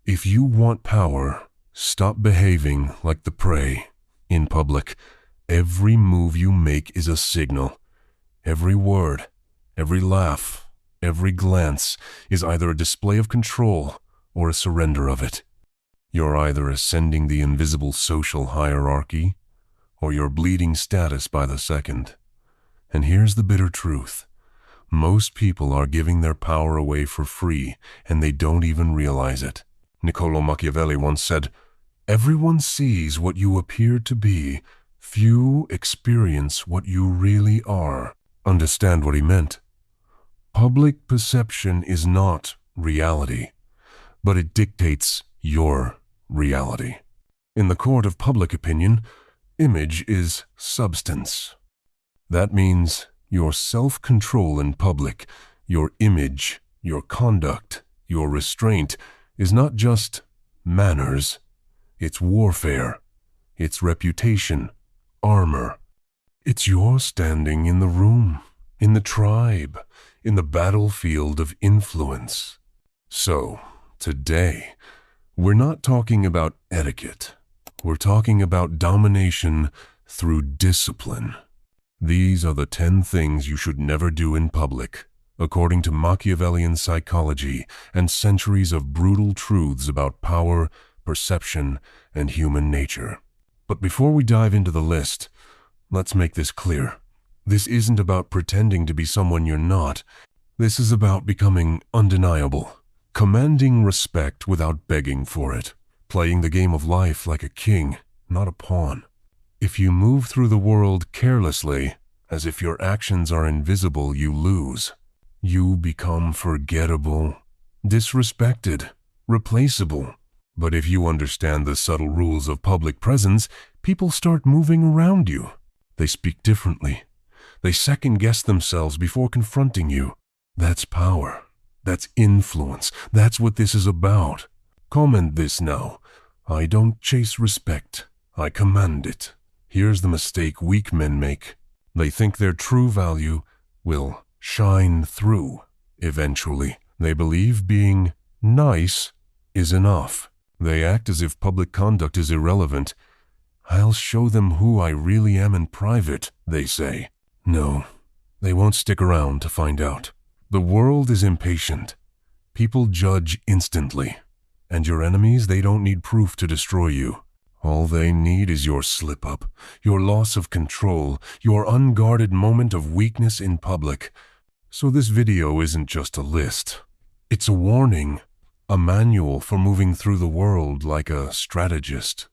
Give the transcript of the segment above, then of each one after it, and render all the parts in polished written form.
If you want power, stop behaving like the prey. In public, every move you make is a signal. Every word, every laugh, every glance is either a display of control or a surrender of it. You're either ascending the invisible social hierarchy, or you're bleeding status by the second. And here's the bitter truth. Most people are giving their power away for free, and they don't even realize it. Niccolo Machiavelli once said, "Everyone sees what you appear to be. Few experience what you really are." Understand what he meant. Public perception is not reality, but it dictates your reality. In the court of public opinion, image is substance. That means your self-control in public, your image, your conduct, your restraint is not just manners. It's warfare. It's reputation, armor. It's your standing in the room, in the tribe, in the battlefield of influence. So, today, we're not talking about etiquette. We're talking about domination through discipline. These are the 10 things you should never do in public, according to Machiavellian psychology and centuries of brutal truths about power, perception, and human nature. But before we dive into the list, let's make this clear. This isn't about pretending to be someone you're not. This is about becoming undeniable, commanding respect without begging for it, playing the game of life like a king, not a pawn. If you move through the world carelessly, as if your actions are invisible, you lose. You become forgettable, disrespected, replaceable. But if you understand the subtle rules of public presence, people start moving around you. They speak differently. They second-guess themselves before confronting you. That's power. That's influence. That's what this is about. Comment this now. I don't chase respect. I command it. Here's the mistake weak men make. They think their true value will shine through eventually. They believe being nice is enough. They act as if public conduct is irrelevant. I'll show them who I really am in private, they say. No, they won't stick around to find out. The world is impatient. People judge instantly. And your enemies, they don't need proof to destroy you. All they need is your slip-up, your loss of control, your unguarded moment of weakness in public. So this video isn't just a list. It's a warning, a manual for moving through the world like a strategist,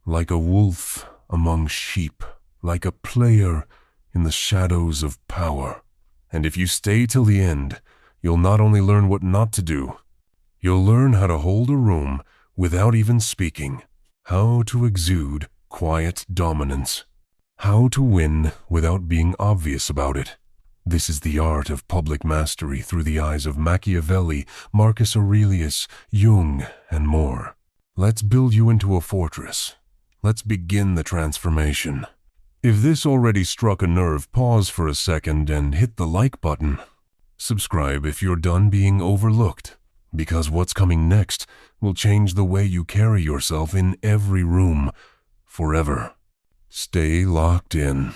like a wolf among sheep, like a player in the shadows of power. And if you stay till the end, you'll not only learn what not to do, you'll learn how to hold a room without even speaking. How to exude quiet dominance. How to win without being obvious about it. This is the art of public mastery through the eyes of Machiavelli, Marcus Aurelius, Jung, and more. Let's build you into a fortress. Let's begin the transformation. If this already struck a nerve, pause for a second and hit the like button. Subscribe if you're done being overlooked, because what's coming next will change the way you carry yourself in every room, forever. Stay locked in.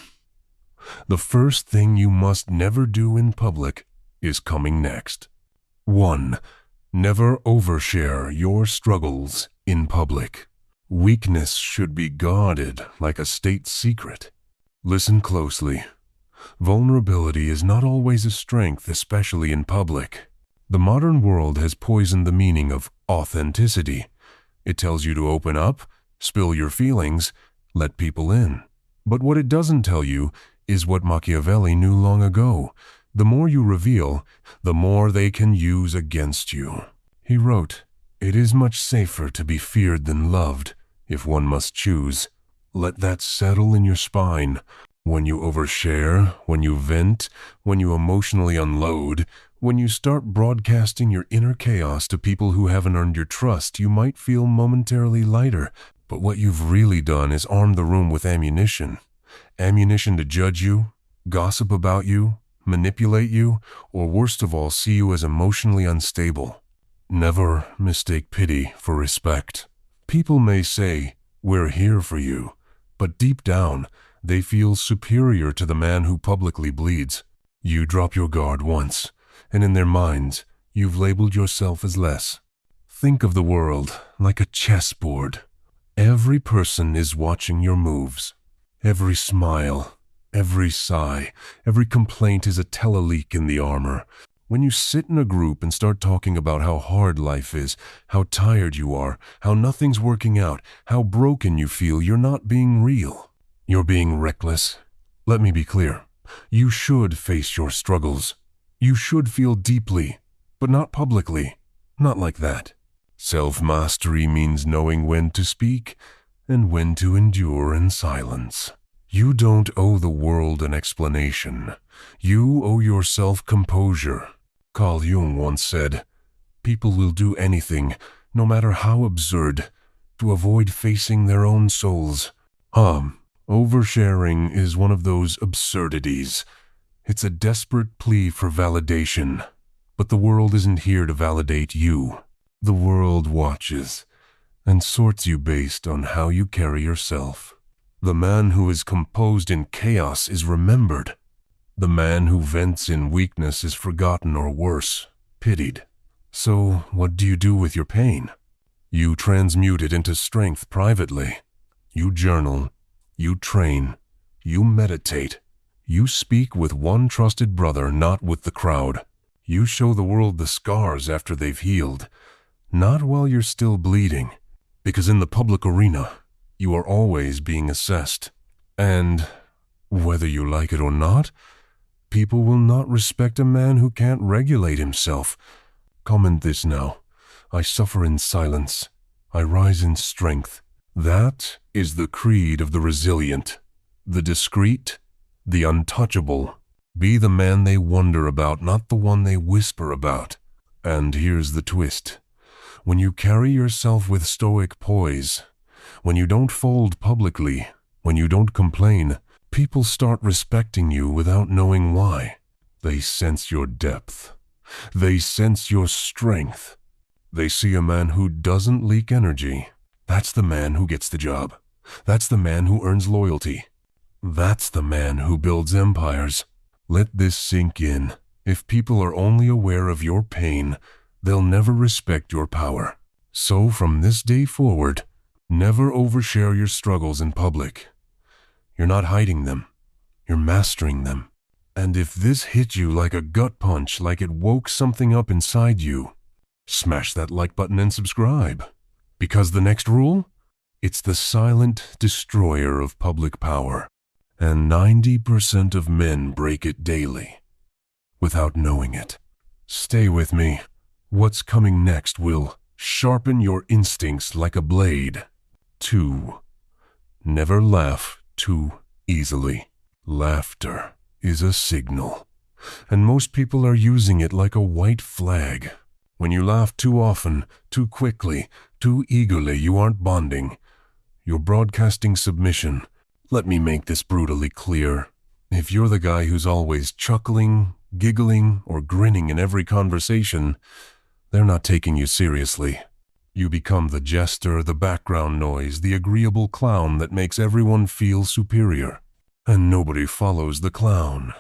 The first thing you must never do in public is coming next. 1. Never overshare your struggles in public. Weakness should be guarded like a state secret. Listen closely. Vulnerability is not always a strength, especially in public. The modern world has poisoned the meaning of authenticity. It tells you to open up, spill your feelings, let people in. But what it doesn't tell you is what Machiavelli knew long ago. The more you reveal, the more they can use against you. He wrote, "It is much safer to be feared than loved, if one must choose. Let that settle in your spine. When you overshare, when you vent, when you emotionally unload, when you start broadcasting your inner chaos to people who haven't earned your trust, you might feel momentarily lighter. But what you've really done is arm the room with ammunition. Ammunition to judge you, gossip about you, manipulate you, or worst of all, see you as emotionally unstable. Never mistake pity for respect. People may say, "We're here for you," but deep down, they feel superior to the man who publicly bleeds. You drop your guard once, and in their minds, you've labeled yourself as less. Think of the world like a chessboard. Every person is watching your moves. Every smile, every sigh, every complaint is a tele-leak in the armor. When you sit in a group and start talking about how hard life is, how tired you are, how nothing's working out, how broken you feel, you're not being real. You're being reckless. Let me be clear. You should face your struggles. You should feel deeply, but not publicly. Not like that. Self-mastery means knowing when to speak and when to endure in silence. You don't owe the world an explanation. You owe yourself composure. Carl Jung once said, "People will do anything, no matter how absurd, to avoid facing their own souls." Oversharing is one of those absurdities. It's a desperate plea for validation. But the world isn't here to validate you. The world watches and sorts you based on how you carry yourself. The man who is composed in chaos is remembered. The man who vents in weakness is forgotten or worse, pitied. So what do you do with your pain? You transmute it into strength privately. You journal. You train. You meditate. You speak with one trusted brother, not with the crowd. You show the world the scars after they've healed, not while you're still bleeding. Because in the public arena, you are always being assessed. And whether you like it or not, people will not respect a man who can't regulate himself. Comment this now. I suffer in silence. I rise in strength. That is the creed of the resilient, the discreet, the untouchable. Be the man they wonder about, not the one they whisper about. And here's the twist. When you carry yourself with stoic poise, when you don't fold publicly, when you don't complain, people start respecting you without knowing why. They sense your depth. They sense your strength. They see a man who doesn't leak energy. That's the man who gets the job. That's the man who earns loyalty. That's the man who builds empires. Let this sink in. If people are only aware of your pain, they'll never respect your power. So from this day forward, never overshare your struggles in public. You're not hiding them. You're mastering them. And if this hit you like a gut punch, like it woke something up inside you, smash that like button and subscribe. Because the next rule? It's the silent destroyer of public power. And 90% of men break it daily, without knowing it. Stay with me. What's coming next will sharpen your instincts like a blade. 2. Never laugh too easily. Laughter is a signal, and most people are using it like a white flag. When you laugh too often, too quickly, too eagerly, you aren't bonding. You're broadcasting submission. Let me make this brutally clear. If you're the guy who's always chuckling, giggling, or grinning in every conversation, they're not taking you seriously. You become the jester, the background noise, the agreeable clown that makes everyone feel superior. And nobody follows the clown.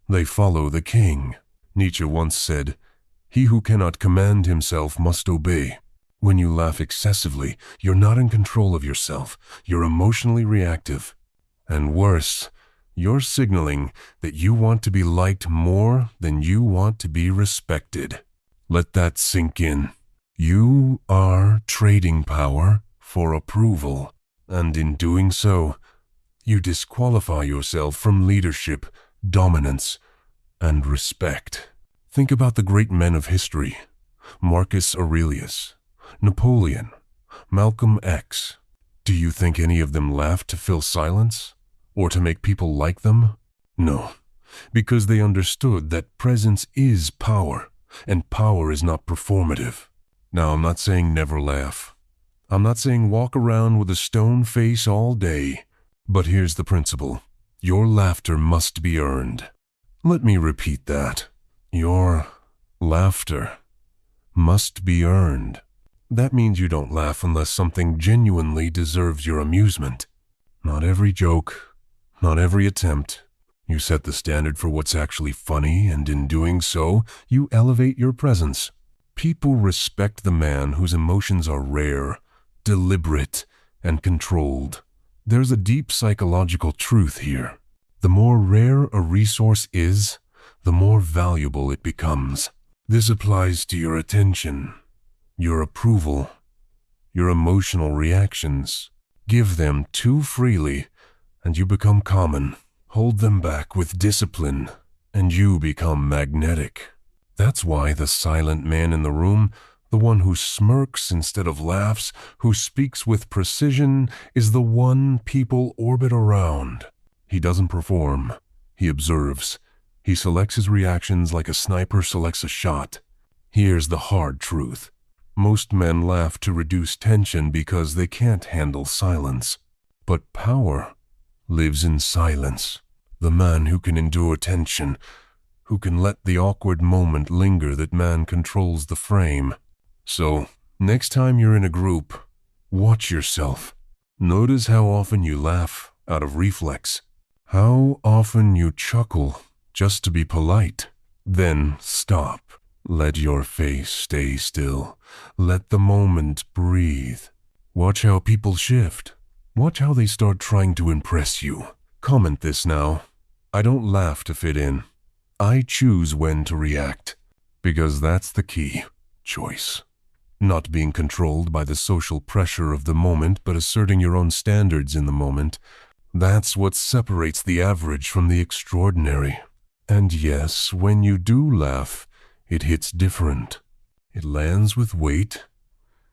They follow the king. Nietzsche once said, "He who cannot command himself must obey." When you laugh excessively, you're not in control of yourself. You're emotionally reactive. And worse, you're signaling that you want to be liked more than you want to be respected. Let that sink in. You are trading power for approval, and in doing so, you disqualify yourself from leadership, dominance, and respect. Think about the great men of history: Marcus Aurelius, Napoleon, Malcolm X. Do you think any of them laughed to fill silence, or to make people like them? No, because they understood that presence is power, and power is not performative. Now, I'm not saying never laugh. I'm not saying walk around with a stone face all day. But here's the principle. Your laughter must be earned. Let me repeat that. Your laughter must be earned. That means you don't laugh unless something genuinely deserves your amusement. Not every joke, not every attempt. You set the standard for what's actually funny, and in doing so, you elevate your presence. People respect the man whose emotions are rare, deliberate, and controlled. There's a deep psychological truth here. The more rare a resource is, the more valuable it becomes. This applies to your attention, your approval, your emotional reactions. Give them too freely, and you become common. Hold them back with discipline, and you become magnetic. That's why the silent man in the room, the one who smirks instead of laughs, who speaks with precision, is the one people orbit around. He doesn't perform. He observes. He selects his reactions like a sniper selects a shot. Here's the hard truth. Most men laugh to reduce tension because they can't handle silence. But power lives in silence. The man who can endure tension, who can let the awkward moment linger, that man controls the frame. So, next time you're in a group, watch yourself. Notice how often you laugh out of reflex. How often you chuckle just to be polite. Then stop. Let your face stay still. Let the moment breathe. Watch how people shift. Watch how they start trying to impress you. Comment this now. I don't laugh to fit in. I choose when to react. Because that's the key. Choice. Not being controlled by the social pressure of the moment, but asserting your own standards in the moment. That's what separates the average from the extraordinary. And yes, when you do laugh, it hits different. It lands with weight.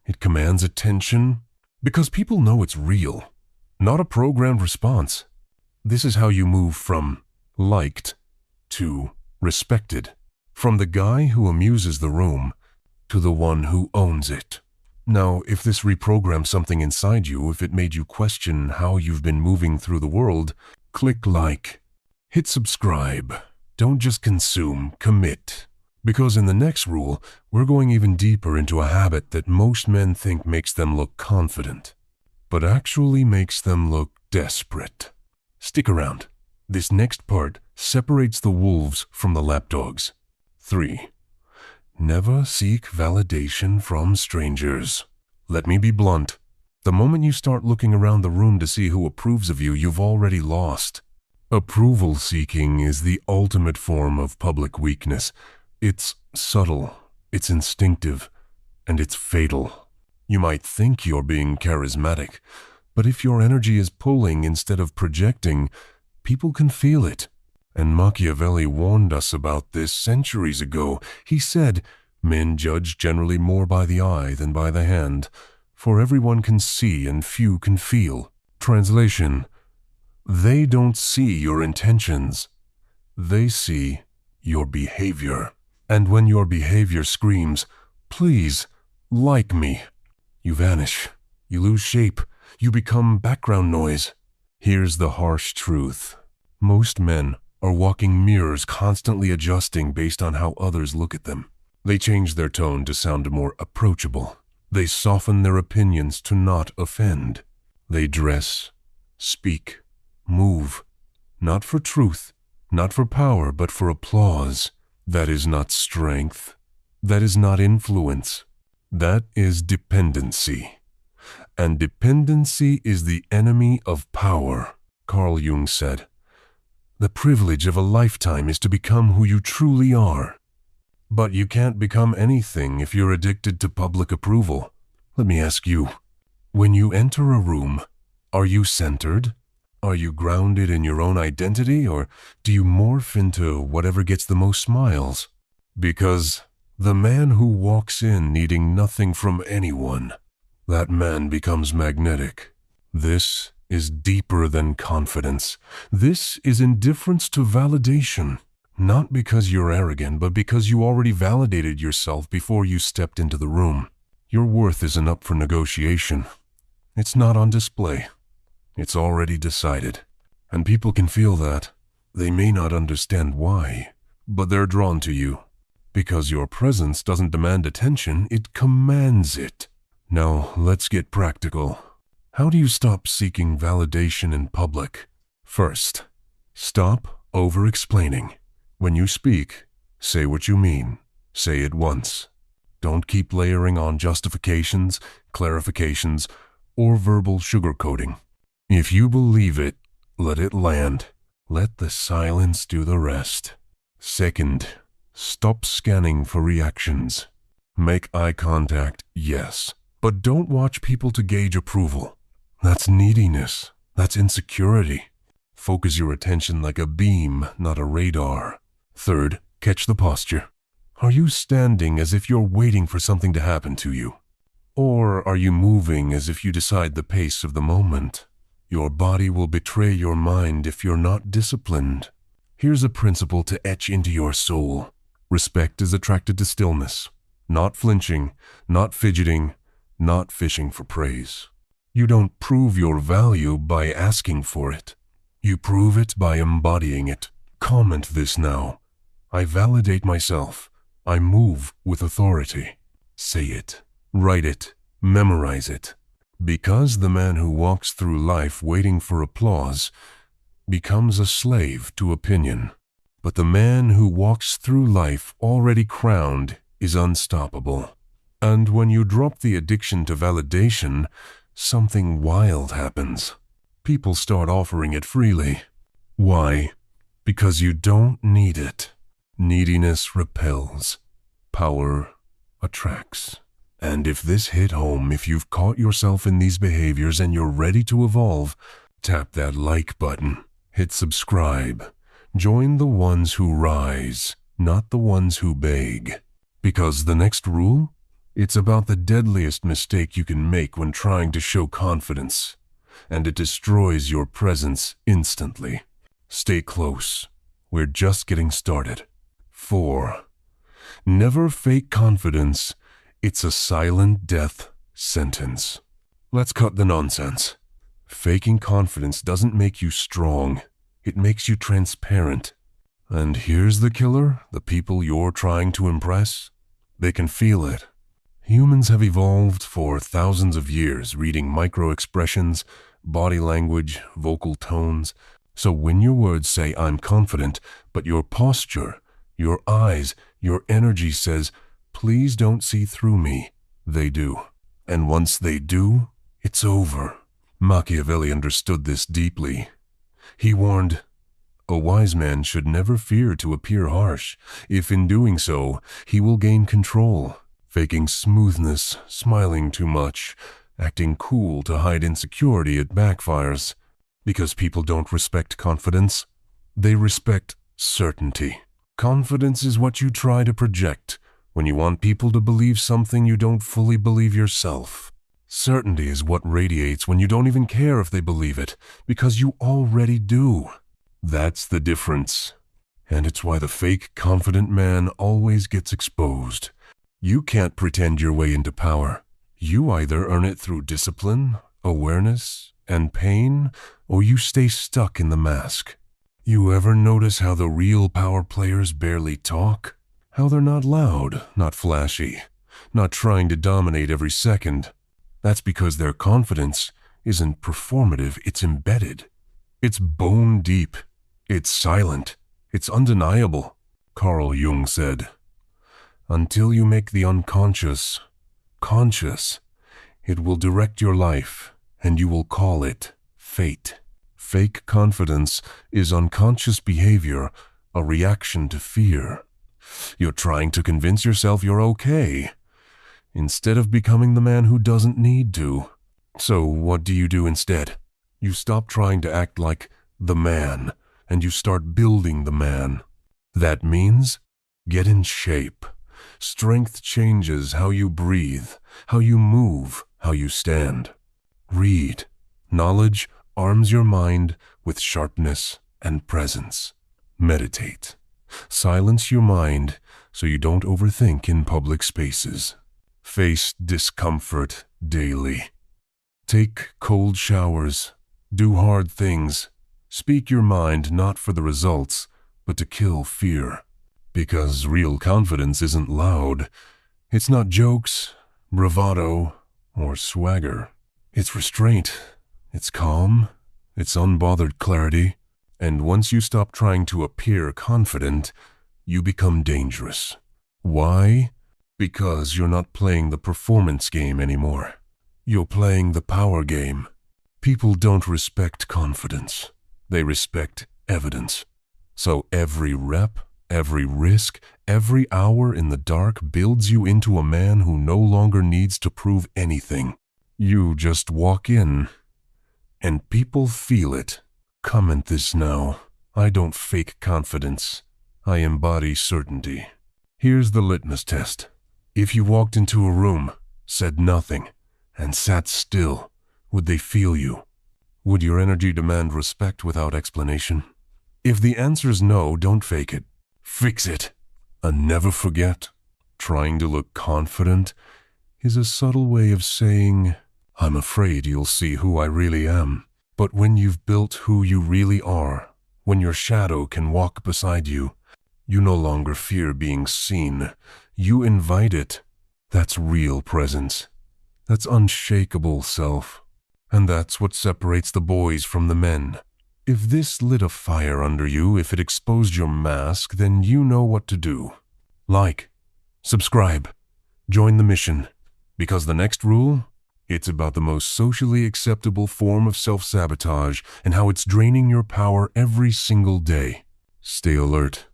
It commands attention. Because people know it's real, not a programmed response. This is how you move from liked to respected. From the guy who amuses the room to the one who owns it. Now, if this reprograms something inside you, if it made you question how you've been moving through the world, click like. Hit subscribe. Don't just consume, commit. Because in the next rule, we're going even deeper into a habit that most men think makes them look confident, but actually makes them look desperate. Stick around. This next part separates the wolves from the lapdogs. 3. Never seek validation from strangers. Let me be blunt. The moment you start looking around the room to see who approves of you, you've already lost. Approval seeking is the ultimate form of public weakness. It's subtle, it's instinctive, and it's fatal. You might think you're being charismatic, but if your energy is pulling instead of projecting, people can feel it. And Machiavelli warned us about this centuries ago. He said, "Men judge generally more by the eye than by the hand, for everyone can see and few can feel." Translation: they don't see your intentions. They see your behavior. And when your behavior screams, "Please, like me," you vanish. You lose shape. You become background noise. Here's the harsh truth. Most men are walking mirrors, constantly adjusting based on how others look at them. They change their tone to sound more approachable. They soften their opinions to not offend. They dress, speak, move, not for truth, not for power, but for applause. That is not strength. That is not influence. That is dependency. And dependency is the enemy of power. Carl Jung said, "The privilege of a lifetime is to become who you truly are." But you can't become anything if you're addicted to public approval. Let me ask you, when you enter a room, are you centered? Are you grounded in your own identity, or do you morph into whatever gets the most smiles? Because the man who walks in needing nothing from anyone, that man becomes magnetic. This is deeper than confidence. This is indifference to validation. Not because you're arrogant, but because you already validated yourself before you stepped into the room. Your worth isn't up for negotiation. It's not on display. It's already decided. And people can feel that. They may not understand why, but they're drawn to you. Because your presence doesn't demand attention, it commands it. Now, let's get practical. How do you stop seeking validation in public? First, stop over-explaining. When you speak, say what you mean. Say it once. Don't keep layering on justifications, clarifications, or verbal sugarcoating. If you believe it, let it land. Let the silence do the rest. Second, stop scanning for reactions. Make eye contact, yes, but don't watch people to gauge approval. That's neediness. That's insecurity. Focus your attention like a beam, not a radar. Third, catch the posture. Are you standing as if you're waiting for something to happen to you? Or are you moving as if you decide the pace of the moment? Your body will betray your mind if you're not disciplined. Here's a principle to etch into your soul. Respect is attracted to stillness. Not flinching, not fidgeting, not fishing for praise. You don't prove your value by asking for it. You prove it by embodying it. Comment this now. I validate myself. I move with authority. Say it. Write it. Memorize it. Because the man who walks through life waiting for applause becomes a slave to opinion. But the man who walks through life already crowned is unstoppable. And when you drop the addiction to validation, something wild happens. People start offering it freely. Why? Because you don't need it. Neediness repels. Power attracts. And if this hit home, if you've caught yourself in these behaviors and you're ready to evolve, tap that like button. Hit subscribe. Join the ones who rise, not the ones who beg. Because the next rule? It's about the deadliest mistake you can make when trying to show confidence. And it destroys your presence instantly. Stay close. We're just getting started. 4. Never fake confidence. It's a silent death sentence. Let's cut the nonsense. Faking confidence doesn't make you strong. It makes you transparent. And here's the killer, the people you're trying to impress. They can feel it. Humans have evolved for thousands of years reading micro-expressions, body language, vocal tones. So when your words say, I'm confident, but your posture, your eyes, your energy says, please don't see through me, they do. And once they do, it's over. Machiavelli understood this deeply. He warned, a wise man should never fear to appear harsh, if in doing so, he will gain control. Faking smoothness, smiling too much, acting cool to hide insecurity, it backfires. Because people don't respect confidence, they respect certainty. Confidence is what you try to project when you want people to believe something you don't fully believe yourself. Certainty is what radiates when you don't even care if they believe it, because you already do. That's the difference. And it's why the fake confident man always gets exposed. You can't pretend your way into power. You either earn it through discipline, awareness, and pain, or you stay stuck in the mask. You ever notice how the real power players barely talk? How they're not loud, not flashy, not trying to dominate every second. That's because their confidence isn't performative, it's embedded. It's bone deep. It's silent. It's undeniable. Carl Jung said, until you make the unconscious conscious, it will direct your life, and you will call it fate. Fake confidence is unconscious behavior, a reaction to fear. You're trying to convince yourself you're okay, instead of becoming the man who doesn't need to. So what do you do instead? You stop trying to act like the man, and you start building the man. That means get in shape. Strength changes how you breathe, how you move, how you stand. Read. Knowledge arms your mind with sharpness and presence. Meditate. Silence your mind so you don't overthink in public spaces. Face discomfort daily. Take cold showers. Do hard things. Speak your mind not for the results, but to kill fear. Because real confidence isn't loud. It's not jokes, bravado, or swagger. It's restraint. It's calm. It's unbothered clarity. And once you stop trying to appear confident, you become dangerous. Why? Because you're not playing the performance game anymore. You're playing the power game. People don't respect confidence. They respect evidence. So every rep, every risk, every hour in the dark builds you into a man who no longer needs to prove anything. You just walk in, and people feel it. Comment this now. I don't fake confidence. I embody certainty. Here's the litmus test. If you walked into a room, said nothing, and sat still, would they feel you? Would your energy demand respect without explanation? If the answer's no, don't fake it. Fix it. And never forget, trying to look confident is a subtle way of saying, I'm afraid you'll see who I really am. But when you've built who you really are, when your shadow can walk beside you, you no longer fear being seen. You invite it. That's real presence. That's unshakable self. And that's what separates the boys from the men. If this lit a fire under you, if it exposed your mask, then you know what to do. Like, subscribe, join the mission. Because the next rule, it's about the most socially acceptable form of self-sabotage and how it's draining your power every single day. Stay alert.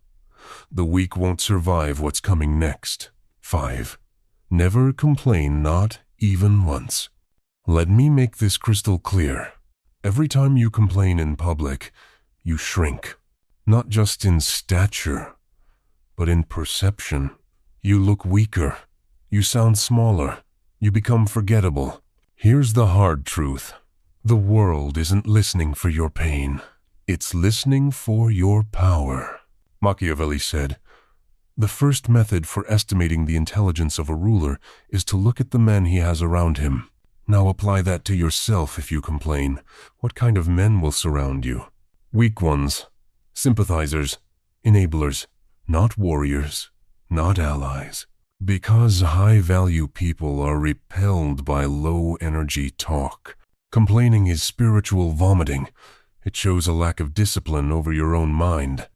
The weak won't survive what's coming next. 5. Never complain, not even once. Let me make this crystal clear. Every time you complain in public, you shrink. Not just in stature, but in perception. You look weaker. You sound smaller. You become forgettable. Here's the hard truth. The world isn't listening for your pain. It's listening for your power. Machiavelli said, the first method for estimating the intelligence of a ruler is to look at the men he has around him. Now apply that to yourself if you complain. What kind of men will surround you? Weak ones, sympathizers, enablers, not warriors, not allies. Because high-value people are repelled by low-energy talk. Complaining is spiritual vomiting. It shows a lack of discipline over your own mind.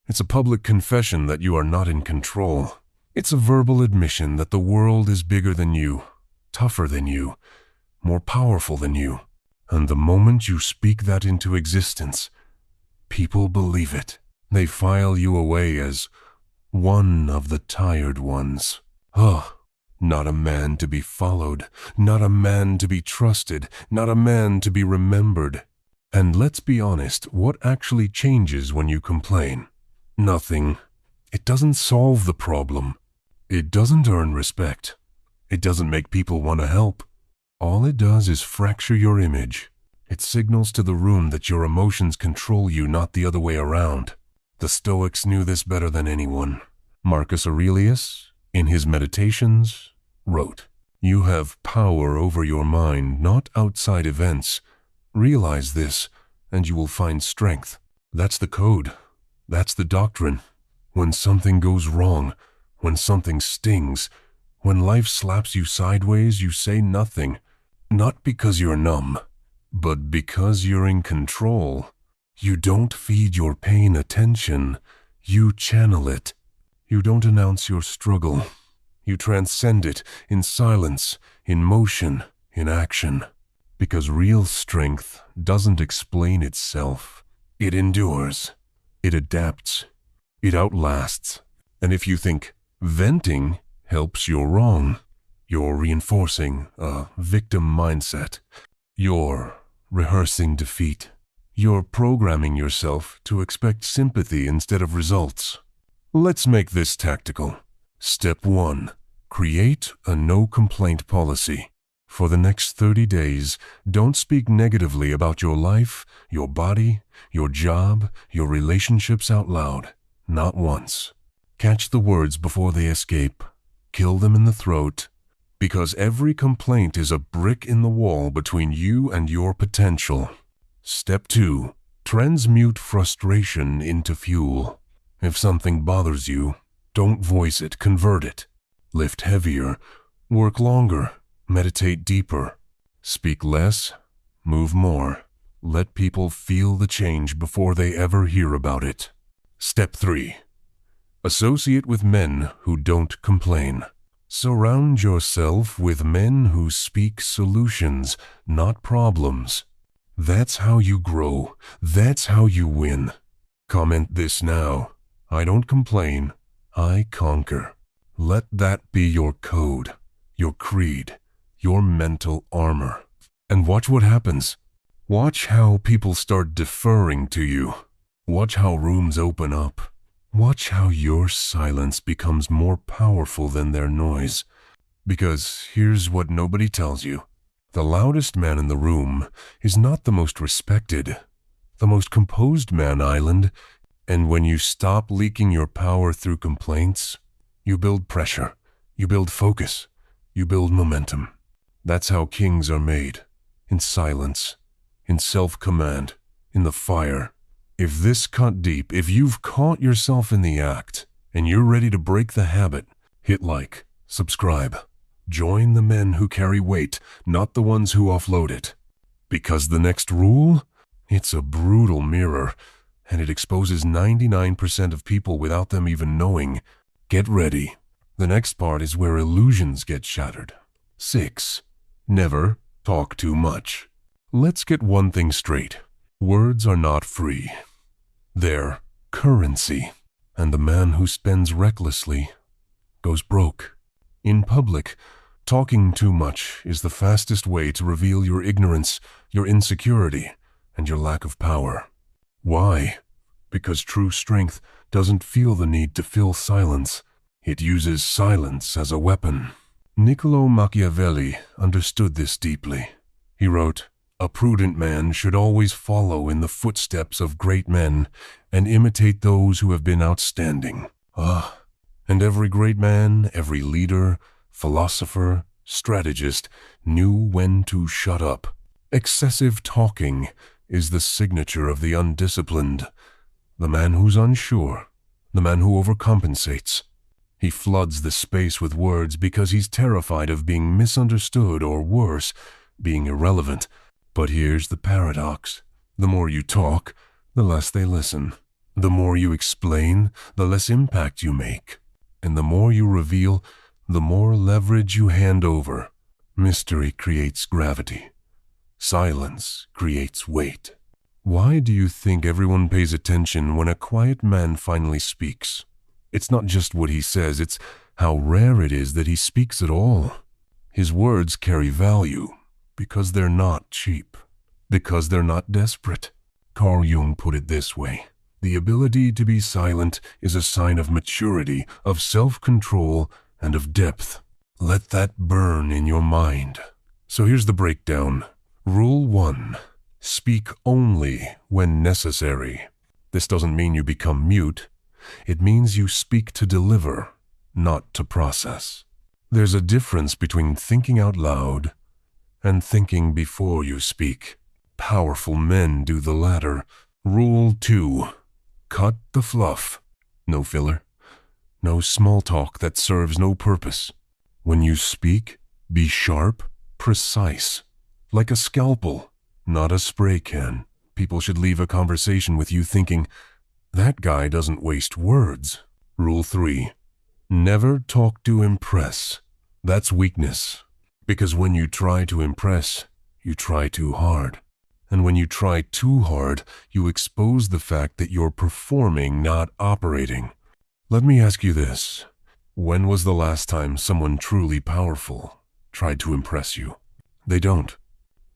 It's a public confession that you are not in control. It's a verbal admission that the world is bigger than you, tougher than you, more powerful than you. And the moment you speak that into existence, people believe it. They file you away as one of the tired ones. Oh, not a man to be followed, not a man to be trusted, not a man to be remembered. And let's be honest, what actually changes when you complain? Nothing. It doesn't solve the problem. It doesn't earn respect. It doesn't make people want to help. All it does is fracture your image. It signals to the room that your emotions control you, not the other way around. The Stoics knew this better than anyone. Marcus Aurelius, in his Meditations, wrote, "You have power over your mind, not outside events. Realize this, and you will find strength." That's the code. That's the doctrine. When something goes wrong, when something stings, when life slaps you sideways, you say nothing. Not because you're numb, but because you're in control. You don't feed your pain attention. You channel it. You don't announce your struggle. You transcend it in silence, in motion, in action. Because real strength doesn't explain itself. It endures. It adapts. It outlasts. And if you think venting helps, you're wrong. You're reinforcing a victim mindset. You're rehearsing defeat. You're programming yourself to expect sympathy instead of results. Let's make this tactical. Step 1. Create a no-complaint policy. For the next 30 days, don't speak negatively about your life, your body, your job, your relationships out loud. Not once. Catch the words before they escape. Kill them in the throat. Because every complaint is a brick in the wall between you and your potential. Step 2. Transmute frustration into fuel. If something bothers you, Don't voice it, convert it. Lift heavier, work longer, meditate deeper. Speak less, move more. Let people feel the change before they ever hear about it. Step 3. Associate with men who don't complain. Surround yourself with men who speak solutions, not problems. That's how you grow. That's how you win. Comment this now. I don't complain. I conquer. Let that be your code, your creed, your mental armor. And watch what happens. Watch how people start deferring to you. Watch how rooms open up. Watch how your silence becomes more powerful than their noise. Because here's what nobody tells you. The loudest man in the room is not the most respected, the most composed man island. And when you stop leaking your power through complaints, you build pressure, you build focus, you build momentum. That's how kings are made. In silence, in self-command, in the fire. If this cut deep, if you've caught yourself in the act, and you're ready to break the habit, hit like, subscribe. Join the men who carry weight, not the ones who offload it. Because the next rule? It's a brutal mirror, and it exposes 99% of people without them even knowing. Get ready. The next part is where illusions get shattered. 6. Never talk too much. Let's get one thing straight. Words are not free. They're currency. And the man who spends recklessly goes broke. In public, talking too much is the fastest way to reveal your ignorance, your insecurity, and your lack of power. Why? Because true strength doesn't feel the need to fill silence. It uses silence as a weapon. Niccolo Machiavelli understood this deeply. He wrote, "A prudent man should always follow in the footsteps of great men and imitate those who have been outstanding." And every great man, every leader, philosopher, strategist knew when to shut up. Excessive talking is the signature of the undisciplined, the man who's unsure, the man who overcompensates. He floods the space with words because he's terrified of being misunderstood or worse, being irrelevant. But here's the paradox. The more you talk, the less they listen. The more you explain, the less impact you make. And the more you reveal, the more leverage you hand over. Mystery creates gravity. Silence creates weight. Why do you think everyone pays attention when a quiet man finally speaks? It's not just what he says, it's how rare it is that he speaks at all. His words carry value because they're not cheap, because they're not desperate. Carl Jung put it this way: the ability to be silent is a sign of maturity, of self-control, and of depth. Let that burn in your mind. So here's the breakdown. Rule 1. Speak only when necessary. This doesn't mean you become mute. It means you speak to deliver, not to process. There's a difference between thinking out loud and thinking before you speak. Powerful men do the latter. Rule 2. Cut the fluff. No filler. No small talk that serves no purpose. When you speak, be sharp, precise. Like a scalpel, not a spray can. People should leave a conversation with you thinking, that guy doesn't waste words. Rule 3. Never talk to impress. That's weakness. Because when you try to impress, you try too hard. And when you try too hard, you expose the fact that you're performing, not operating. Let me ask you this. When was the last time someone truly powerful tried to impress you? They don't.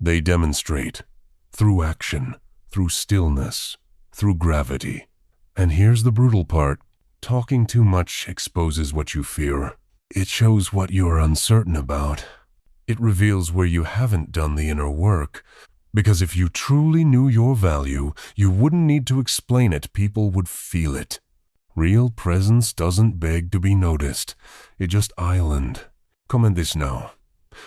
They demonstrate. Through action, through stillness, through gravity. And here's the brutal part. Talking too much exposes what you fear. It shows what you're uncertain about. It reveals where you haven't done the inner work. Because if you truly knew your value, you wouldn't need to explain it. People would feel it. Real presence doesn't beg to be noticed. It just island. Comment this now.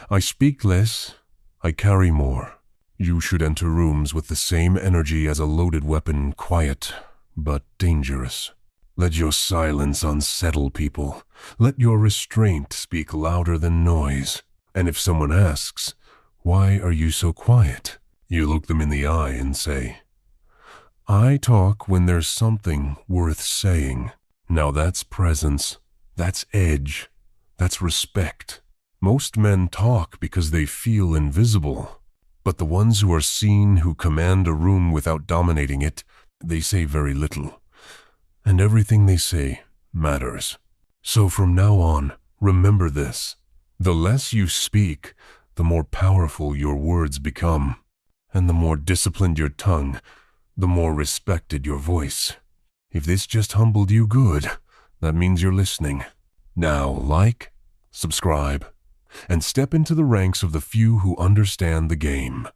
I speak less. I carry more. You should enter rooms with the same energy as a loaded weapon, quiet but dangerous. Let your silence unsettle people. Let your restraint speak louder than noise. And if someone asks, "Why are you so quiet?" you look them in the eye and say, "I talk when there's something worth saying." Now that's presence. That's edge. That's respect. Most men talk because they feel invisible. But the ones who are seen, who command a room without dominating it, they say very little. And everything they say matters. So from now on, remember this. The less you speak, the more powerful your words become. And the more disciplined your tongue, the more respected your voice. If this just humbled you, good. That means you're listening. Now, like, subscribe, and step into the ranks of the few who understand the game.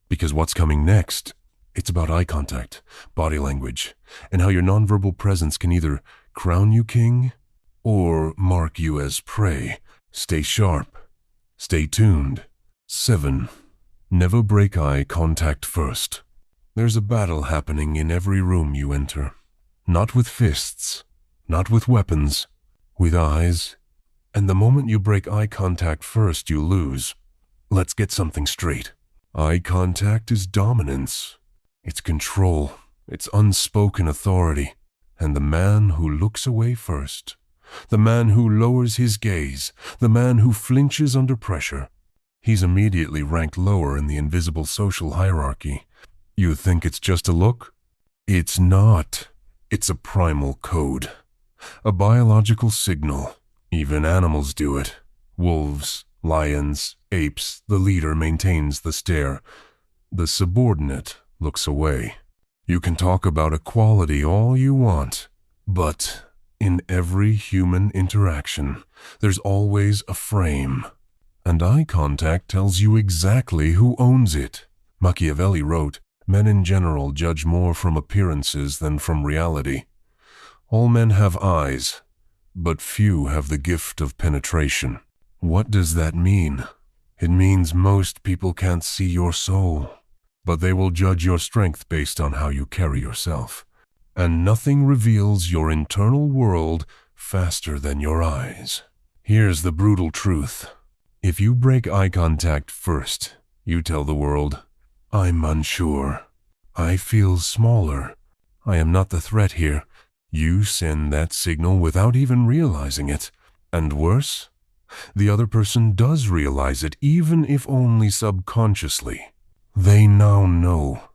Because what's coming next, it's about eye contact, body language, and how your nonverbal presence can either crown you king or mark you as prey. Stay sharp. Stay tuned. 7. Never break eye contact first. There's a battle happening in every room you enter. Not with fists, not with weapons, with eyes. And the moment you break eye contact first, you lose. Let's get something straight. Eye contact is dominance. It's control. It's unspoken authority. And the man who looks away first, the man who lowers his gaze, the man who flinches under pressure, he's immediately ranked lower in the invisible social hierarchy. You think it's just a look? It's not. It's a primal code. A biological signal. Even animals do it. Wolves, lions, apes, the leader maintains the stare. The subordinate looks away. You can talk about equality all you want, but in every human interaction, there's always a frame. And eye contact tells you exactly who owns it. Machiavelli wrote, "Men in general judge more from appearances than from reality." All men have eyes, but few have the gift of penetration. What does that mean? It means most people can't see your soul, but they will judge your strength based on how you carry yourself. And nothing reveals your internal world faster than your eyes. Here's the brutal truth. If you break eye contact first, you tell the world, "I'm unsure. I feel smaller. I am not the threat here." You send that signal without even realizing it. And worse, the other person does realize it, even if only subconsciously. They now know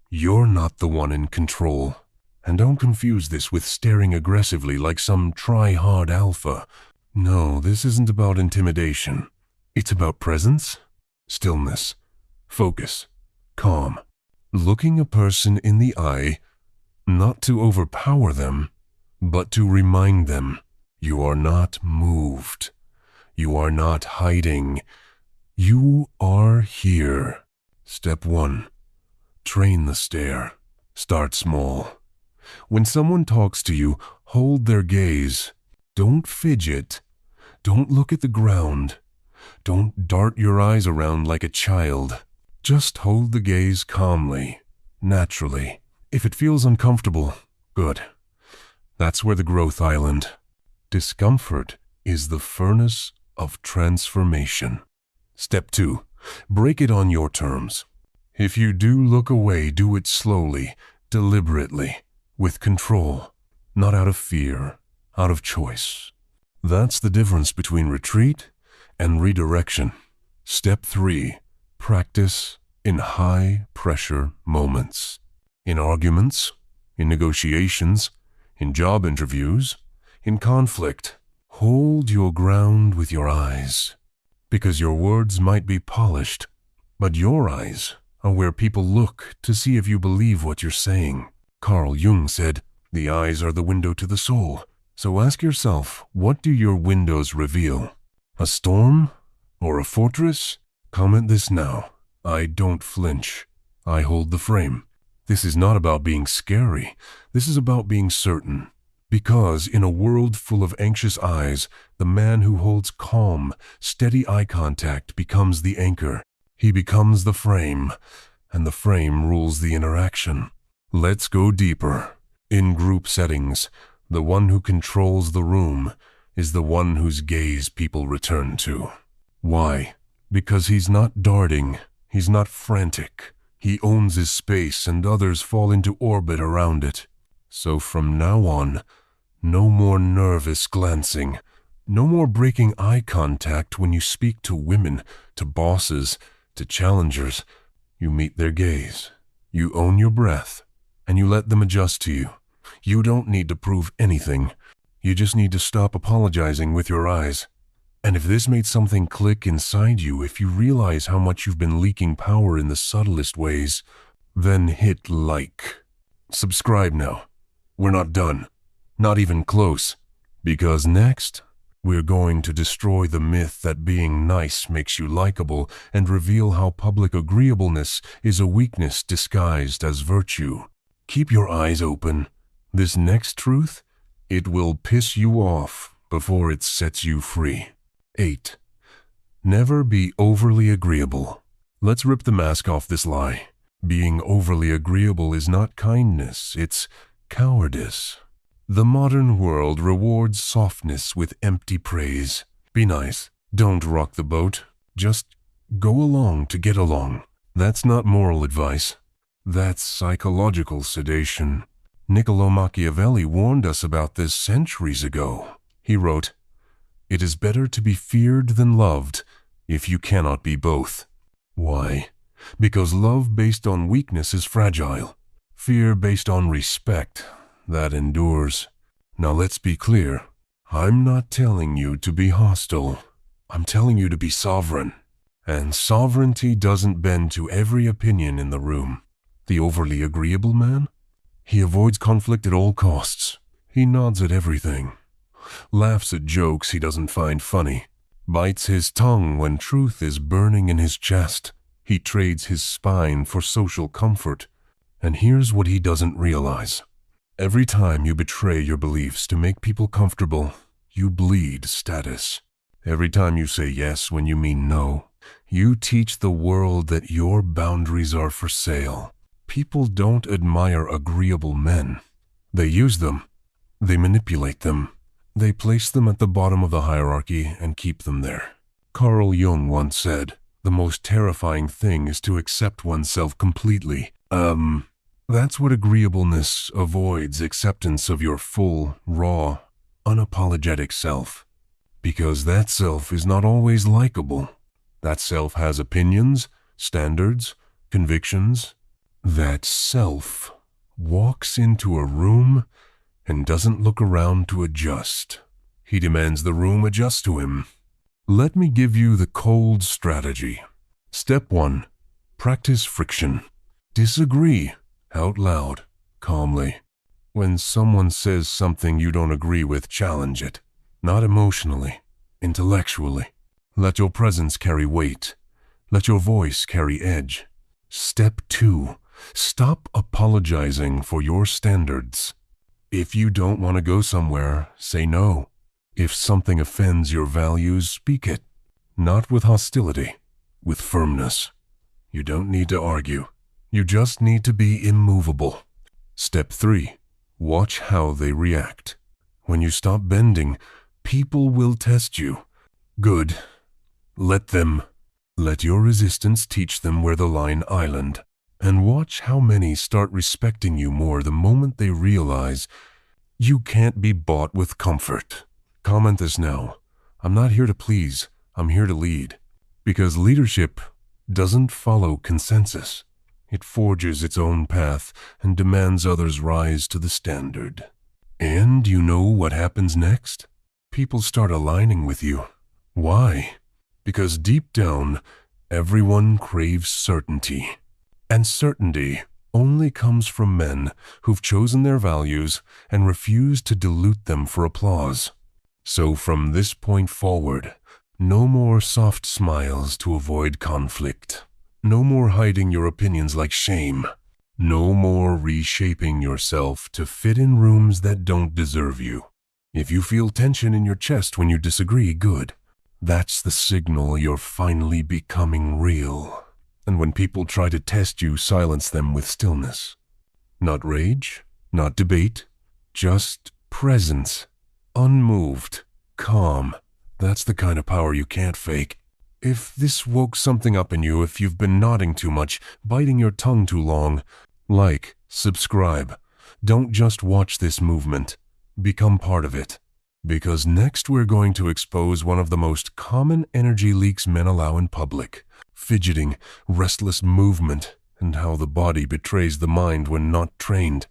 you're not the one in control. And don't confuse this with staring aggressively like some try-hard alpha. No, this isn't about intimidation. It's about presence, stillness, focus, calm. Looking a person in the eye, not to overpower them, but to remind them you are not moved. You are not hiding. You are here. Step 1. Train the stare. Start small. When someone talks to you, hold their gaze. Don't fidget. Don't look at the ground. Don't dart your eyes around like a child. Just hold the gaze calmly, naturally. If it feels uncomfortable, good. That's where the growth island. Discomfort is the furnace of transformation. Step 2. Break it on your terms. If you do look away, do it slowly, deliberately, with control, not out of fear, out of choice. That's the difference between retreat and redirection. Step 3. Practice in high-pressure moments. In arguments, in negotiations, in job interviews, in conflict. Hold your ground with your eyes. Because your words might be polished, but your eyes are where people look to see if you believe what you're saying. Carl Jung said, "The eyes are the window to the soul." So ask yourself, what do your windows reveal? A storm or a fortress? Comment this now. I don't flinch. I hold the frame. This is not about being scary. This is about being certain. Because in a world full of anxious eyes, the man who holds calm, steady eye contact becomes the anchor. He becomes the frame, and the frame rules the interaction. Let's go deeper. In group settings, The one who controls the room is the one whose gaze people return to. Why? Because he's not darting, he's not frantic. He owns his space and others fall into orbit around it. So from now on, no more nervous glancing, no more breaking eye contact when you speak to women, to bosses, to challengers. You meet their gaze. You own your breath, and you let them adjust to you. You don't need to prove anything. You just need to stop apologizing with your eyes. And if this made something click inside you, if you realize how much you've been leaking power in the subtlest ways, then hit like. Subscribe now. We're not done. Not even close. Because next, we're going to destroy the myth that being nice makes you likable and reveal how public agreeableness is a weakness disguised as virtue. Keep your eyes open. This next truth, it will piss you off before it sets you free. 8. Never be overly agreeable. Let's rip the mask off this lie. Being overly agreeable is not kindness, it's cowardice. The modern world rewards softness with empty praise. Be nice. Don't rock the boat. Just go along to get along. That's not moral advice. That's psychological sedation. Niccolo Machiavelli warned us about this centuries ago. He wrote, "It is better to be feared than loved if you cannot be both." Why? Because love based on weakness is fragile. Fear based on respect, that endures. Now let's be clear. I'm not telling you to be hostile. I'm telling you to be sovereign. And sovereignty doesn't bend to every opinion in the room. The overly agreeable man? He avoids conflict at all costs. He nods at everything. Laughs at jokes he doesn't find funny. Bites his tongue when truth is burning in his chest. He trades his spine for social comfort. And here's what he doesn't realize. Every time you betray your beliefs to make people comfortable, you bleed status. Every time you say yes when you mean no, you teach the world that your boundaries are for sale. People don't admire agreeable men. They use them. They manipulate them. They place them at the bottom of the hierarchy and keep them there. Carl Jung once said, "The most terrifying thing is to accept oneself completely." That's what agreeableness avoids: acceptance of your full, raw, unapologetic self. Because that self is not always likable. That self has opinions, standards, convictions. That self walks into a room and doesn't look around to adjust. He demands the room adjust to him. Let me give you the cold strategy. Step 1. Practice friction. Disagree out loud, calmly. When someone says something you don't agree with, challenge it. Not emotionally, intellectually. Let your presence carry weight. Let your voice carry edge. Step 2. Stop apologizing for your standards. If you don't want to go somewhere, say no. If something offends your values, speak it. Not with hostility, with firmness. You don't need to argue. You just need to be immovable. Step 3. Watch how they react. When you stop bending, people will test you. Good. Let them. Let your resistance teach them where the line island. And watch how many start respecting you more the moment they realize you can't be bought with comfort. Comment this now. I'm not here to please. I'm here to lead. Because leadership doesn't follow consensus. It forges its own path and demands others rise to the standard. And you know what happens next? People start aligning with you. Why? Because deep down, everyone craves certainty. And certainty only comes from men who've chosen their values and refuse to dilute them for applause. So from this point forward, no more soft smiles to avoid conflict. No more hiding your opinions like shame. No more reshaping yourself to fit in rooms that don't deserve you. If you feel tension in your chest when you disagree, good. That's the signal you're finally becoming real. And when people try to test you, silence them with stillness. Not rage, not debate, just presence, unmoved, calm. That's the kind of power you can't fake. If this woke something up in you, if you've been nodding too much, biting your tongue too long, like, subscribe. Don't just watch this movement. Become part of it. Because next we're going to expose one of the most common energy leaks men allow in public. Fidgeting, restless movement, and how the body betrays the mind when not trained.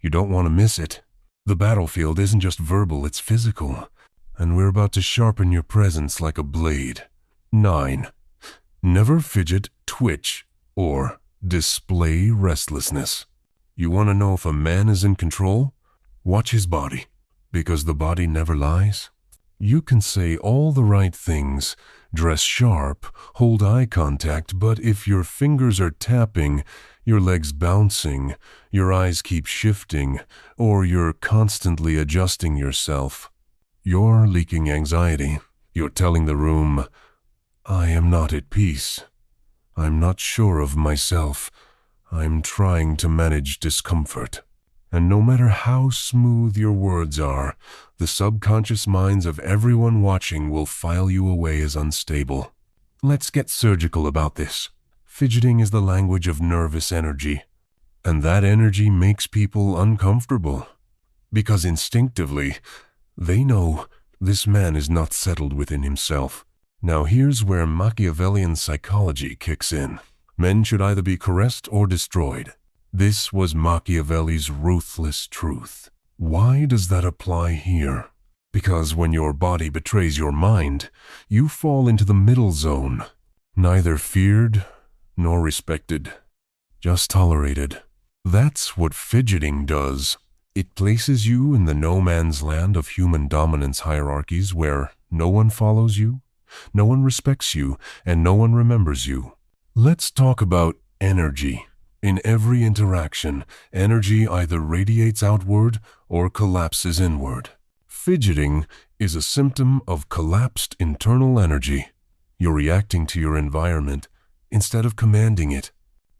You don't want to miss it. The battlefield isn't just verbal, it's physical. And we're about to sharpen your presence like a blade. 9. Never fidget, twitch, or display restlessness. You want to know if a man is in control? Watch his body, because the body never lies. You can say all the right things, dress sharp, hold eye contact, but if your fingers are tapping, your legs bouncing, your eyes keep shifting, or you're constantly adjusting yourself, you're leaking anxiety. You're telling the room, I am not at peace. I'm not sure of myself. I'm trying to manage discomfort. And no matter how smooth your words are, the subconscious minds of everyone watching will file you away as unstable. Let's get surgical about this. Fidgeting is the language of nervous energy, and that energy makes people uncomfortable, because instinctively, they know this man is not settled within himself. Now here's where Machiavellian psychology kicks in. Men should either be caressed or destroyed. This was Machiavelli's ruthless truth. Why does that apply here? Because when your body betrays your mind, you fall into the middle zone, neither feared nor respected, just tolerated. That's what fidgeting does. It places you in the no man's land of human dominance hierarchies where no one follows you, no one respects you, and no one remembers you. Let's talk about energy. In every interaction, energy either radiates outward or collapses inward. Fidgeting is a symptom of collapsed internal energy. You're reacting to your environment instead of commanding it.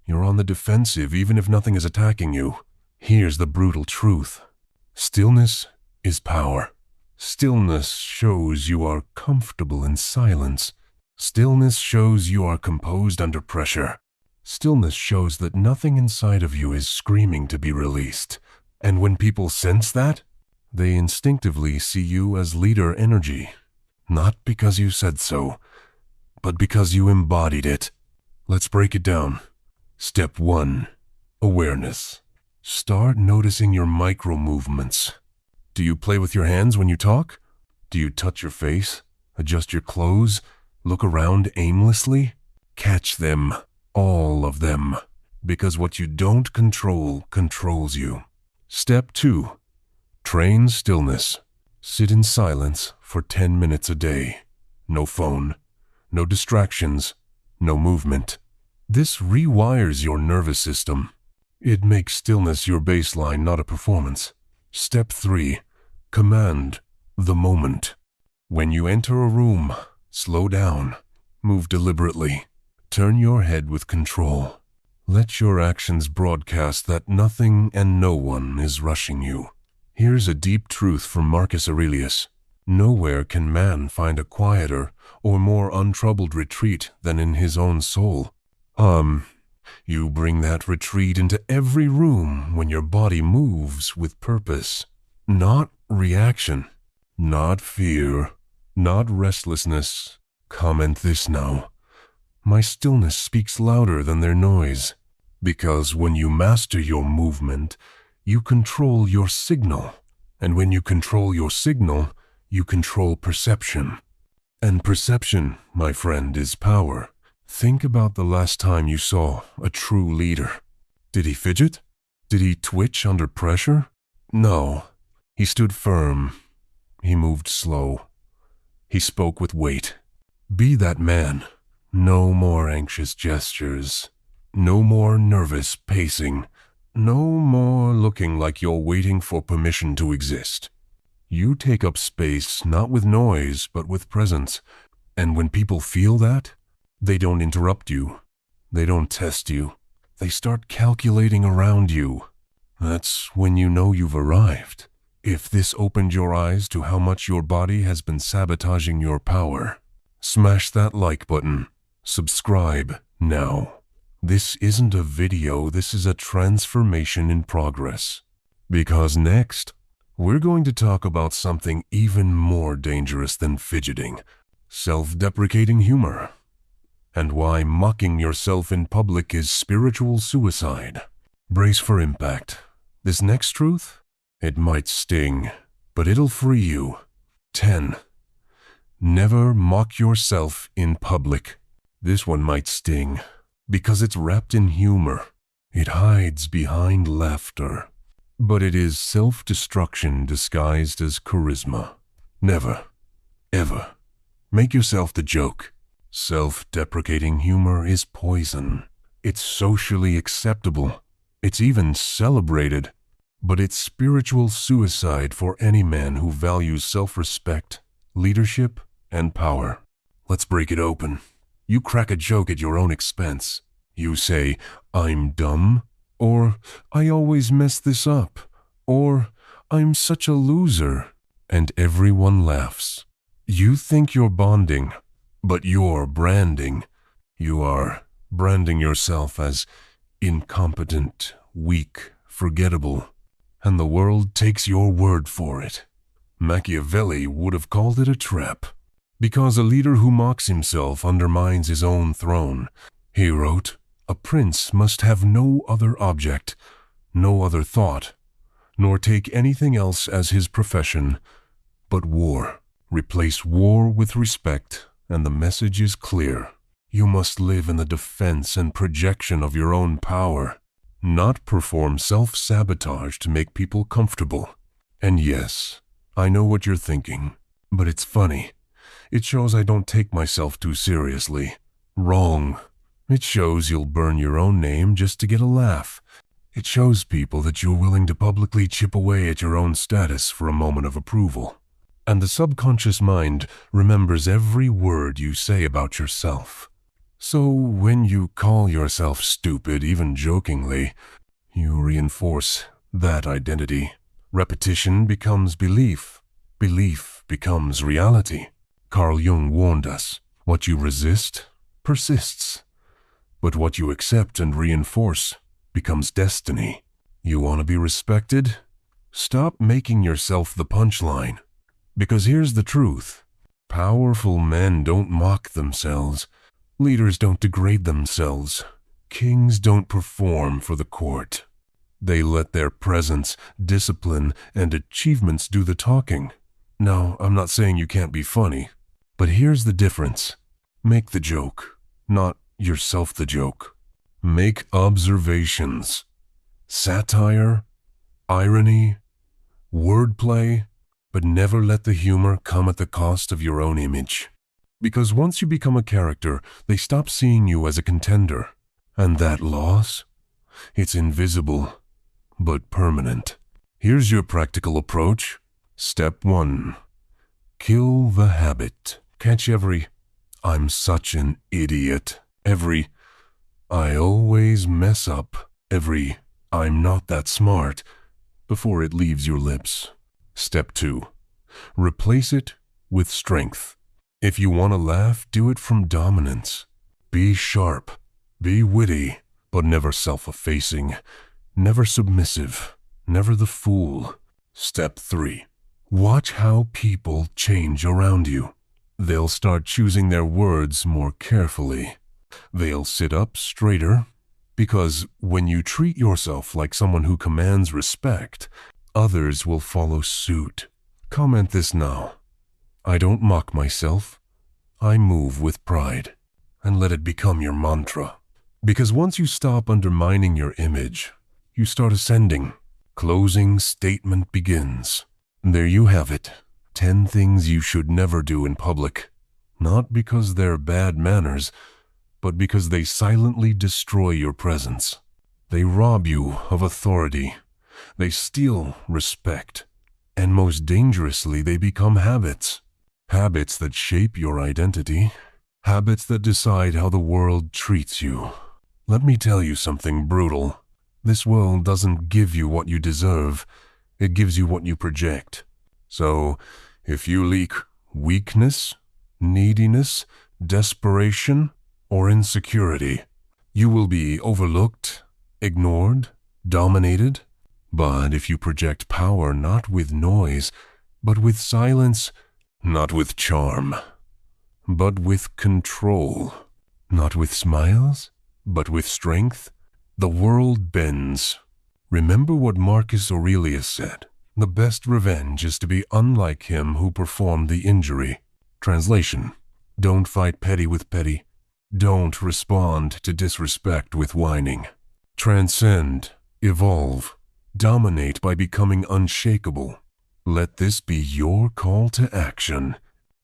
You're on the defensive even if nothing is attacking you. Here's the brutal truth. Stillness is power. Stillness shows you are comfortable in silence. Stillness shows you are composed under pressure. Stillness shows that nothing inside of you is screaming to be released. And when people sense that, they instinctively see you as leader energy. Not because you said so, but because you embodied it. Let's break it down. Step 1. Awareness. Start noticing your micro movements. Do you play with your hands when you talk? Do you touch your face? Adjust your clothes? Look around aimlessly? Catch them. All of them. Because what you don't control controls you. Step 2. Train stillness. Sit in silence for 10 minutes a day. No phone. No distractions. No movement. This rewires your nervous system. It makes stillness your baseline, not a performance. Step 3. Command the moment. When you enter a room, slow down. Move deliberately. Turn your head with control. Let your actions broadcast that nothing and no one is rushing you. Here's a deep truth from Marcus Aurelius. Nowhere can man find a quieter or more untroubled retreat than in his own soul. You bring that retreat into every room when your body moves with purpose. Not reaction, not fear, not restlessness. Comment this now. My stillness speaks louder than their noise. Because when you master your movement, you control your signal. And when you control your signal, you control perception. And perception, my friend, is power. Think about the last time you saw a true leader. Did he fidget? Did he twitch under pressure? No. He stood firm. He moved slow. He spoke with weight. Be that man. No more anxious gestures. No more nervous pacing. No more looking like you're waiting for permission to exist. You take up space not with noise, but with presence. And when people feel that, they don't interrupt you. They don't test you. They start calculating around you. That's when you know you've arrived. If this opened your eyes to how much your body has been sabotaging your power, smash that like button. Subscribe now. This isn't a video, this is a transformation in progress. Because next, we're going to talk about something even more dangerous than fidgeting, self-deprecating humor, and why mocking yourself in public is spiritual suicide. Brace for impact. This next truth? It might sting, but it'll free you. 10. Never mock yourself in public. This one might sting, because it's wrapped in humor. It hides behind laughter. But it is self-destruction disguised as charisma. Never, ever, make yourself the joke. Self-deprecating humor is poison. It's socially acceptable. It's even celebrated. But it's spiritual suicide for any man who values self-respect, leadership, and power. Let's break it open. You crack a joke at your own expense. You say, "I'm dumb," or "I always mess this up," or "I'm such a loser," and everyone laughs. You think you're bonding, but you're branding. You are branding yourself as incompetent, weak, forgettable, and the world takes your word for it. Machiavelli would have called it a trap, because a leader who mocks himself undermines his own throne. He wrote, "A prince must have no other object, no other thought, nor take anything else as his profession, but war. Replace war with respect, and the message is clear. You must live in the defense and projection of your own power, not perform self-sabotage to make people comfortable." And yes, I know what you're thinking, but it's funny. It shows I don't take myself too seriously. Wrong. It shows you'll burn your own name just to get a laugh. It shows people that you're willing to publicly chip away at your own status for a moment of approval. And the subconscious mind remembers every word you say about yourself. So when you call yourself stupid, even jokingly, you reinforce that identity. Repetition becomes belief. Belief becomes reality. Carl Jung warned us, what you resist persists. But what you accept and reinforce becomes destiny. You want to be respected? Stop making yourself the punchline. Because here's the truth. Powerful men don't mock themselves. Leaders don't degrade themselves. Kings don't perform for the court. They let their presence, discipline, and achievements do the talking. Now, I'm not saying you can't be funny, but here's the difference. Make the joke, not yourself the joke. Make observations, satire, irony, wordplay, but never let the humor come at the cost of your own image. Because once you become a character, they stop seeing you as a contender. And that loss? It's invisible, but permanent. Here's your practical approach. Step 1. Kill the habit. Catch every "I'm such an idiot," every "I always mess up," every "I'm not that smart," before it leaves your lips. Step 2. Replace it with strength. If you want to laugh, do it from dominance. Be sharp, be witty, but never self-effacing, never submissive, never the fool. Step 3. Watch how people change around you. They'll start choosing their words more carefully. They'll sit up straighter, because when you treat yourself like someone who commands respect, others will follow suit. Comment this now. I don't mock myself. I move with pride. And let it become your mantra. Because once you stop undermining your image, you start ascending. Closing statement begins. There you have it. 10 things you should never do in public. Not because they're bad manners, but because they silently destroy your presence. They rob you of authority. They steal respect. And most dangerously, they become habits. Habits that shape your identity. Habits that decide how the world treats you. Let me tell you something brutal. This world doesn't give you what you deserve. It gives you what you project. So, if you leak weakness, neediness, desperation, or insecurity, you will be overlooked, ignored, dominated. But if you project power not with noise, but with silence, not with charm, but with control, not with smiles, but with strength, the world bends. Remember what Marcus Aurelius said: the best revenge is to be unlike him who performed the injury. Translation: don't fight petty with petty. Don't respond to disrespect with whining. Transcend, evolve, dominate by becoming unshakable. Let this be your call to action.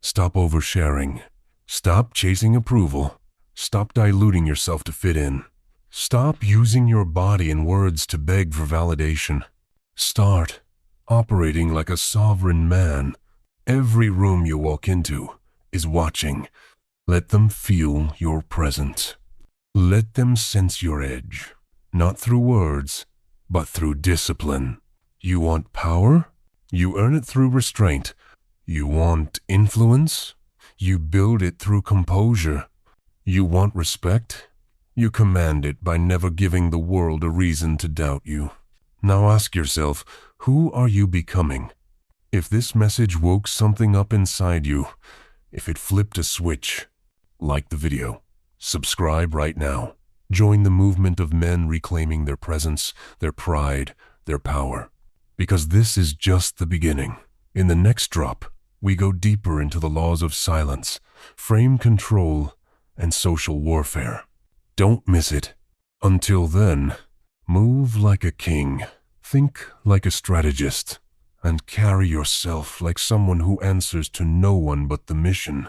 Stop oversharing. Stop chasing approval. Stop diluting yourself to fit in. Stop using your body and words to beg for validation. Start operating like a sovereign man. Every room you walk into is watching. Let them feel your presence. Let them sense your edge, not through words, but through discipline. You want power? You earn it through restraint. You want influence? You build it through composure. You want respect? You command it by never giving the world a reason to doubt you. Now ask yourself, who are you becoming? If this message woke something up inside you, if it flipped a switch, like the video. Subscribe right now. Join the movement of men reclaiming their presence, their pride, their power. Because this is just the beginning. In the next drop, we go deeper into the laws of silence, frame control, and social warfare. Don't miss it. Until then, move like a king, think like a strategist, and carry yourself like someone who answers to no one but the mission.